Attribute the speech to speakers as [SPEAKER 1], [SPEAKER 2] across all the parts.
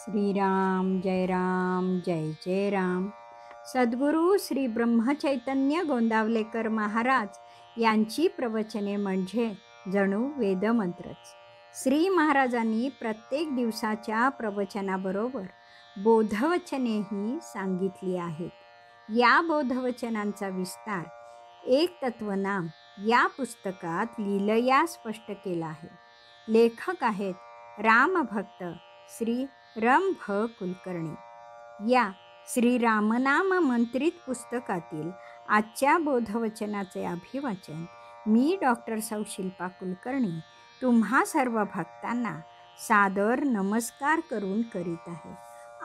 [SPEAKER 1] श्रीराम जय राम जय जय राम. सद्गुरू श्री ब्रह्मचैतन्य गोंदावलेकर महाराज यांची प्रवचने म्हणजे जणू वेदमंत्रच. श्री महाराजांनी प्रत्येक दिवसाच्या प्रवचनाबरोबर बोधवचनेही सांगितली आहेत. या बोधवचनांचा विस्तार एक तत्वनाम या पुस्तकात लीलया स्पष्ट केला आहे. लेखक आहेत रामभक्त श्री रम भ कुलकर्णी. या श्री रामनाम मंत्रित पुस्तकातील आजच्या बोधवचनाचे अभिवाचन मी डॉक्टर सौ शिल्पा कुलकर्णी तुम्हा सर्व भक्तांना सादर नमस्कार करून करीत आहे.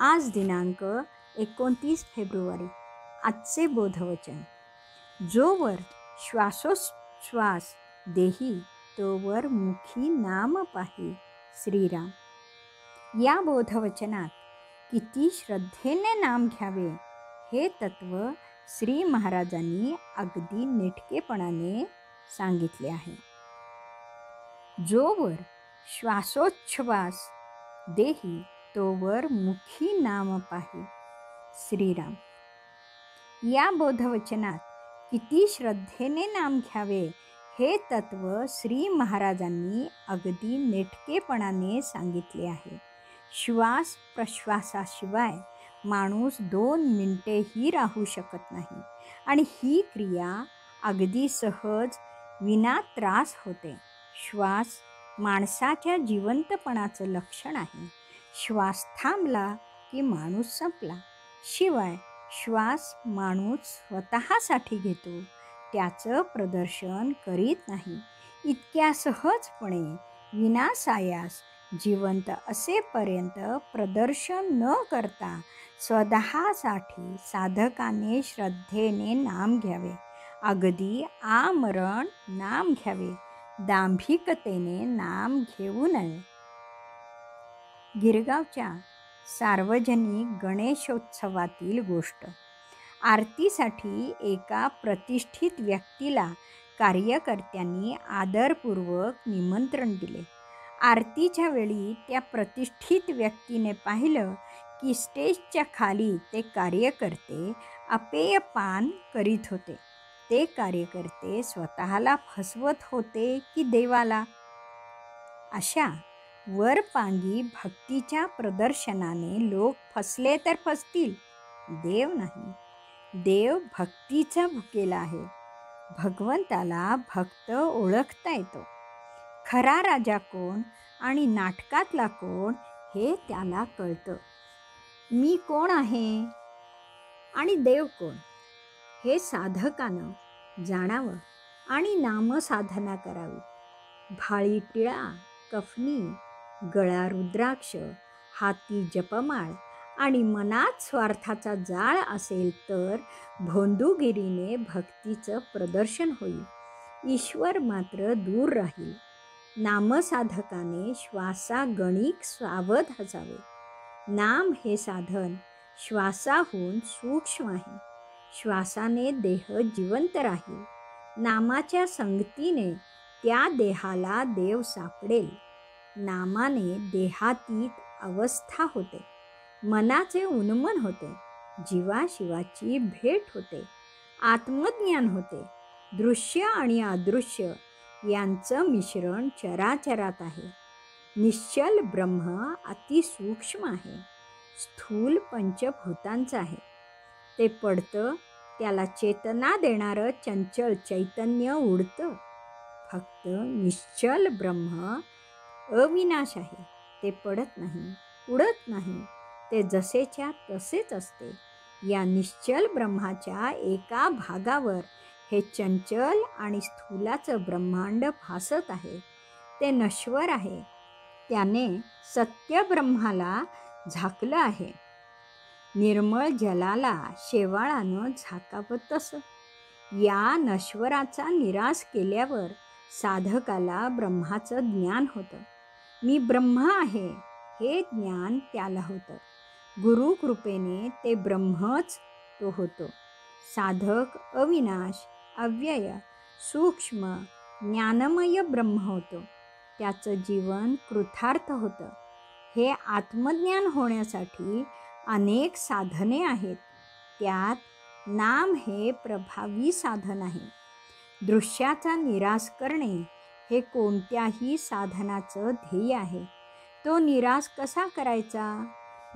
[SPEAKER 1] आज दिनांक 29 फेब्रुवारी. आजचे बोधवचन. जोवर श्वासोच्छ्वास देही तोवर मुखी नाम पाही. श्रीराम. या बोधवचनात किती श्रद्धेने नाम घ्यावे हे तत्व श्री महाराजांनी अगदी नेटकेपणाने सांगितले आहे. जोवर श्वासोच्छ्वास देही तोवर मुखी नाम पाही. श्रीराम. या बोधवचनात किती श्रद्धेने नाम घ्यावे हे तत्व श्री महाराजांनी अगदी नेटकेपणाने सांगितले आहे. श्वास प्रश्वासाशिवाय माणूस 2 मिनिटेही राहू शकत नाही आणि ही क्रिया अगदी सहज विना त्रास होते. श्वास माणसाच्या जिवंतपणाचं लक्षण आहे. श्वास थांबला की माणूस संपला. शिवाय श्वास माणूस स्वतःसाठी घेतो, त्याचं प्रदर्शन करीत नाही. इतक्या सहजपणे विनासायास जिवंत असेपर्यंत प्रदर्शन न करता स्वतःसाठी साधकाने श्रद्धेने नाम घ्यावे. अगदी आमरण नाम घ्यावे. दांभिकतेने नाम घेऊ नये. गिरगावच्या सार्वजनिक गणेशोत्सवातील गोष्ट. आरतीसाठी एका प्रतिष्ठित व्यक्तीला कार्यकर्त्यांनी आदरपूर्वक निमंत्रण दिले. आरतीच्या वेळी त्या प्रतिष्ठित व्यक्तीने पाहिलं की स्टेजच्या खाली ते कार्यकर्ते अपेयपान करीत होते. ते कार्यकर्ते स्वतःला फसवत होते की देवाला? अशा वरपांगी भक्तीच्या प्रदर्शनाने लोक फसले तर फसतील, देव नाही. देव भक्तीचा भुकेला आहे. भगवंताला भक्त ओळखता येतो. खरा राजा कोण आणि नाटकातला कोण हे त्याला कळतं. मी कोण आहे आणि देव कोण हे साधकानं जाणावं आणि नामसाधना करावी. भाळी टिळा, कफनी, गळा रुद्राक्ष, हाती जपमाळ आणि मनात स्वार्थाचा जाळ असेल तर भोंदूगिरीने भक्तीचं प्रदर्शन होईल. ईश्वर मात्र दूर राहील. नामसाधकाने श्वासागणिक सावध असावे. नाम हे साधन श्वासाहून सूक्ष्म आहे. श्वासाने देह जिवंत राहील. नामाच्या संगतीने त्या देहाला देव सापडेल. नामाने देहातीत अवस्था होते. मनाचे उन्मन होते. जीवाशिवाची भेट होते. आत्मज्ञान होते. दृश्य आणि अदृश्य यांचं मिश्रण चराचरात आहे. निश्चल ब्रह्म अतिसूक्ष्म आहे. स्थूल पंचभूतांचं आहे. ते पडतं, त्याला चेतना देणारं चंचल चैतन्य उडतं. फक्त निश्चल ब्रह्म अविनाश आहे. ते पडत नाही, उडत नाही. ते जसेच्या तसेच असते. या निश्चल ब्रह्माच्या एका भागावर हे चंचल आणि स्थूलाचं ब्रह्मांड भासत आहे. ते नश्वर आहे. त्याने सत्य ब्रह्माला झाकलं आहे. निर्मळ जलाला शेवाळानं झाकावं तसं. या नश्वराचा निराश केल्यावर साधकाला ब्रह्माचं ज्ञान होतं. मी ब्रह्म आहे हे ज्ञान त्याला होतं. गुरुकृपेने ते ब्रह्मच तो होतो. साधक अविनाश, अव्यय, सूक्ष्म, ज्ञानमय ब्रह्म होतो. त्याचं जीवन कृतार्थ होतं. हे आत्मज्ञान होण्यासाठी अनेक साधने आहेत. त्यात नाम हे प्रभावी साधन आहे. दृश्याचा निराश करणे हे कोणत्याही साधनाचं ध्येय आहे. तो निराश कसा करायचा?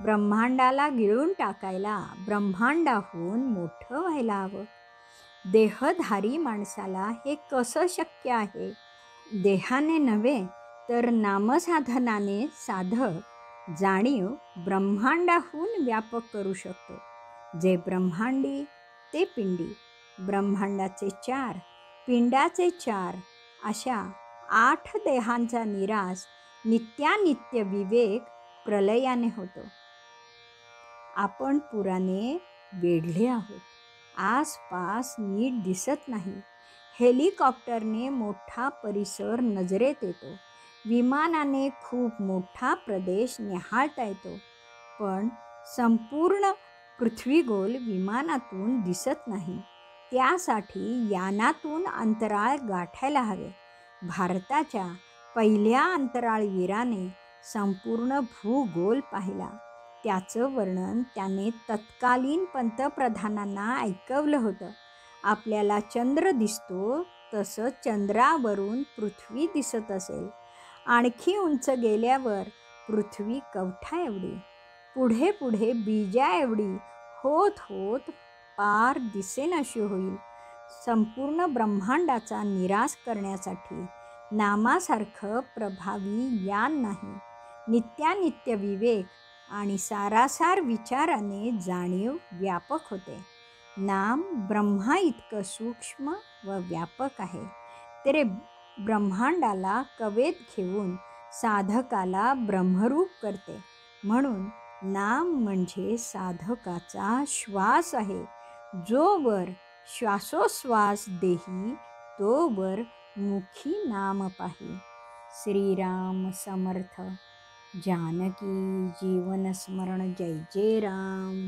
[SPEAKER 1] ब्रह्मांडाला गिळून टाकायला ब्रह्मांडाहून मोठं व्हायला हवं. देहधारी माणसाला हे कसं शक्य आहे? देहाने नव्हे तर नामसाधनाने साधक जाणीव ब्रह्मांडाहून व्यापक करू शकतो. जे ब्रह्मांडी ते पिंडी, ब्रह्मांडाचे 4, पिंडाचे 4 अशा 8 देहांचा निराश नित्यानित्य विवेक प्रलयाने होतो. आपण पुराने वेढले आहोत. आसपास नीट दिसत नाही. हेलिकॉप्टरने मोठा परिसर नजरेत येतो. विमानाने खूप मोठा प्रदेश निहाळता येतो. पण संपूर्ण पृथ्वीगोल विमानातून दिसत नाही. त्यासाठी यानातून अंतराळ गाठायला हवे. भारताच्या पहिल्या अंतराळवीराने संपूर्ण भूगोल पाहिला. त्याचं वर्णन त्याने तत्कालीन पंतप्रधानांना ऐकवलं होतं. आपल्याला चंद्र दिसतो तसं चंद्रावरून पृथ्वी दिसत असेल. आणखी उंच गेल्यावर पृथ्वी कवठा एवढी, पुढे पुढे बीजा एवढी होत होत पार दिसेनाशी होईल. संपूर्ण ब्रह्मांडाचा निराश करण्यासाठी नामासारखं प्रभावी यान नाही. नित्यानित्य विवेक आणि सारासार विचाराने जाणीव व्यापक होते. नाम ब्रह्मा इतकं सूक्ष्म व व्यापक आहे. ते ब्रह्मांडाला कवेत घेऊन साधकाला ब्रह्मरूप करते. म्हणून नाम म्हणजे साधकाचा श्वास आहे. जोवर श्वासोश्वास देही तोवर मुखी नाम पाही. श्रीराम समर्थ. जानकी जीवन स्मरण. जय जय राम.